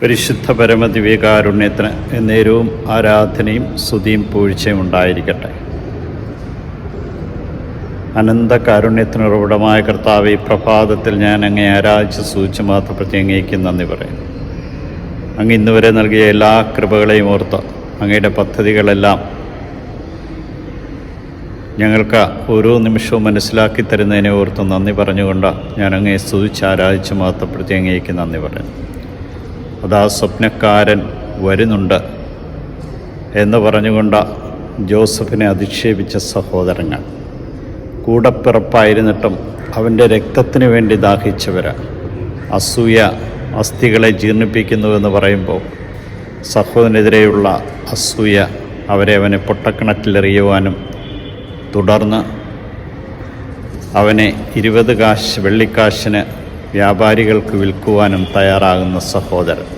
പരിശുദ്ധ പരമദിവ്യകാരുണ്യത്തിന് എന്നേരവും ആരാധനയും സ്തുതിയും പൂഴ്ചയും ഉണ്ടായിരിക്കട്ടെ. അനന്ത കാരുണ്യത്തിന് ഉറവിടമായ കർത്താവേ, ഈ പ്രഭാതത്തിൽ ഞാൻ അങ്ങേ ആരാധിച്ച് സൂചിച്ച് മാത്രപ്രതി അങ്ങേക്ക് നന്ദി പറയുന്നു. അങ്ങ് ഇന്നുവരെ നൽകിയ എല്ലാ കൃപകളെയും ഓർത്ത് അങ്ങയുടെ പദ്ധതികളെല്ലാം ഞങ്ങൾക്ക് ഓരോ നിമിഷവും മനസ്സിലാക്കി തരുന്നതിനെ ഓർത്ത് നന്ദി പറഞ്ഞുകൊണ്ട് ഞാൻ അങ്ങയെ സ്തുതിച്ച് ആരാധിച്ച് മാത്രപ്രതി അങ്ങേക്ക് നന്ദി പറയുന്നു. അതാ സ്വപ്നക്കാരൻ വരുന്നുണ്ട് എന്ന് പറഞ്ഞുകൊണ്ട് ജോസഫിനെ അധിക്ഷേപിച്ച സഹോദരങ്ങൾ, കൂടപ്പിറപ്പായിരുന്നിട്ടും അവൻ്റെ രക്തത്തിന് വേണ്ടി ദാഹിച്ചവർ, അസൂയ അസ്ഥികളെ ജീർണിപ്പിക്കുന്നുവെന്ന് പറയുമ്പോൾ സഹോദരനെതിരെയുള്ള അസൂയ അവനെ പൊട്ടക്കിണറ്റിലെറിയുവാനും തുടർന്ന് അവനെ 20 കാശ് വെള്ളിക്കാശിന് വ്യാപാരികൾക്ക് വിൽക്കുവാനും തയ്യാറാകുന്ന സഹോദരൻ,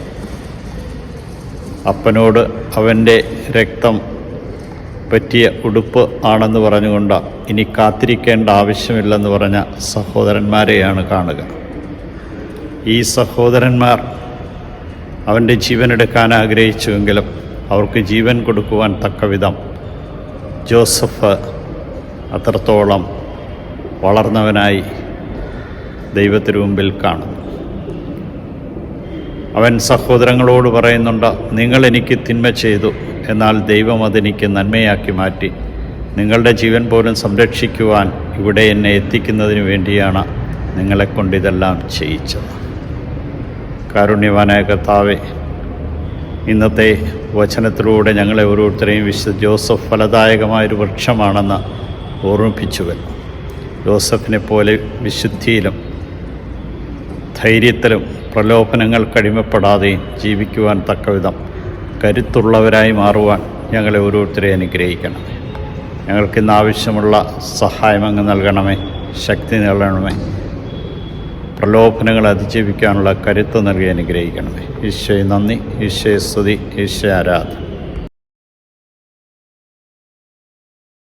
അപ്പനോട് അവൻ്റെ രക്തം പറ്റിയ ഉടുപ്പ് ആണെന്ന് പറഞ്ഞുകൊണ്ട് ഇനി കാത്തിരിക്കേണ്ട ആവശ്യമില്ലെന്ന് പറഞ്ഞ സഹോദരന്മാരെയാണ് കാണുക. ഈ സഹോദരന്മാർ അവൻ്റെ ജീവനെടുക്കാൻ ആഗ്രഹിച്ചുവെങ്കിലും അവർക്ക് ജീവൻ കൊടുക്കുവാൻ തക്കവിധം ജോസഫ് അത്രത്തോളം വളർന്നവനായി ദൈവത്തിനു മുമ്പിൽ കാണുന്നു. അവൻ സഹോദരങ്ങളോട് പറയുന്നുണ്ട്, നിങ്ങൾ എനിക്ക് തിന്മ ചെയ്തു, എന്നാൽ ദൈവം അതെനിക്ക് നന്മയാക്കി മാറ്റി. നിങ്ങളുടെ ജീവൻ പോലും സംരക്ഷിക്കുവാൻ ഇവിടെ എന്നെ എത്തിക്കുന്നതിന് വേണ്ടിയാണ് നിങ്ങളെക്കൊണ്ട് ഇതെല്ലാം ചെയ്യിച്ചത്. കാരുണ്യവാനായ കർത്താവേ, ഇന്നത്തെ വചനത്തിലൂടെ ഞങ്ങളെ ഓരോരുത്തരെയും വിശുദ്ധ ജോസഫ് ഫലദായകമായൊരു വൃക്ഷമാണെന്ന് ഓർമ്മിപ്പിച്ചുവല്ലോ. ജോസഫിനെ പോലെ വിശുദ്ധിയിലും ധൈര്യത്തിലും പ്രലോഭനങ്ങൾക്കടിമപ്പെടാതെയും ജീവിക്കുവാൻ തക്കവിധം കരുത്തുള്ളവരായി മാറുവാൻ ഞങ്ങളെ ഓരോരുത്തരെയും അനുഗ്രഹിക്കണം. ഞങ്ങൾക്കിന്ന് ആവശ്യമുള്ള സഹായം അങ്ങ് നൽകണമേ, ശക്തി നൽകണമേ, പ്രലോഭനങ്ങൾ അതിജീവിക്കാനുള്ള കരുത്ത് നൽകി അനുഗ്രഹിക്കണമേ. ഈശോയെ നന്ദി, ഈശോയെ സ്തുതി, ഈശോയെ ആരാധന.